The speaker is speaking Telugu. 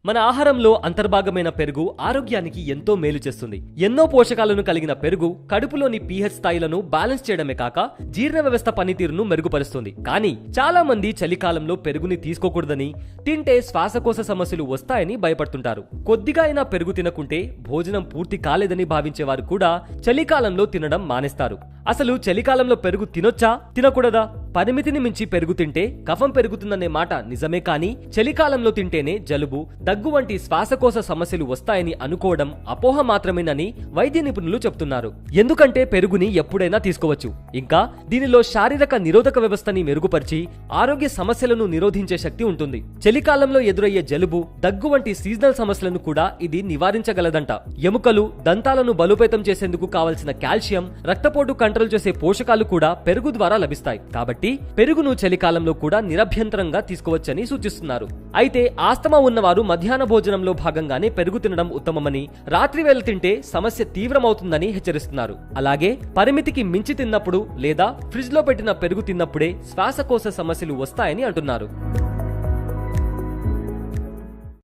మన ఆహారంలో అంతర్భాగమైన పెరుగు ఆరోగ్యానికి ఎంతో మేలు చేస్తుంది. ఎన్నో పోషకాలను కలిగిన పెరుగు కడుపులోని pH స్థాయిలను బ్యాలెన్స్ చేయడమే కాక జీర్ణ వ్యవస్థ పనితీరును మెరుగుపరుస్తుంది. కానీ చాలా మంది చలికాలంలో పెరుగుని తీసుకోకూడదని, తింటే శ్వాసకోశ సమస్యలు వస్తాయని భయపడుతుంటారు. కొద్దిగా అయినా పెరుగు తినకుంటే భోజనం పూర్తి కాలేదని భావించేవారు కూడా చలికాలంలో తినడం మానేస్తారు. అసలు చలికాలంలో పెరుగు తినొచ్చా, తినకూడదా? పరిమితిని మించి పెరుగు తింటే కఫం పెరుగుతుందనే మాట నిజమే, కానీ చలికాలంలో తింటేనే జలుబు, దగ్గు వంటి శ్వాసకోశ సమస్యలు వస్తాయని అనుకోవడం అపోహ మాత్రమేనని వైద్య నిపుణులు చెప్తున్నారు. ఎందుకంటే పెరుగుని ఎప్పుడైనా తీసుకోవచ్చు. ఇంకా దీనిలో శారీరక నిరోధక వ్యవస్థని మెరుగుపరిచి ఆరోగ్య సమస్యలను నిరోధించే శక్తి ఉంటుంది. చలికాలంలో ఎదురయ్యే జలుబు, దగ్గు వంటి సీజనల్ సమస్యలను కూడా ఇది నివారించగలదంట. ఎముకలు, దంతాలను బలోపేతం చేసేందుకు కావలసిన కాల్షియం, రక్తపోటు కంట్రోల్ చేసే పోషకాలు కూడా పెరుగు ద్వారా లభిస్తాయి. కాబట్టి పెరుగును చలికాలంలో కూడా నిరభ్యంతరంగా తీసుకోవచ్చని సూచిస్తున్నారు. అయితే ఆస్తమా ఉన్నవారు మధ్యాహ్న భోజనంలో భాగంగానే పెరుగు తినడం ఉత్తమమని, రాత్రి వేళ తింటే సమస్య తీవ్రమవుతుందని హెచ్చరిస్తున్నారు. అలాగే పరిమితికి మించి తిన్నప్పుడు లేదా ఫ్రిడ్జ్ లో పెట్టిన పెరుగు తిన్నప్పుడే శ్వాసకోశ సమస్యలు వస్తాయని అంటున్నారు.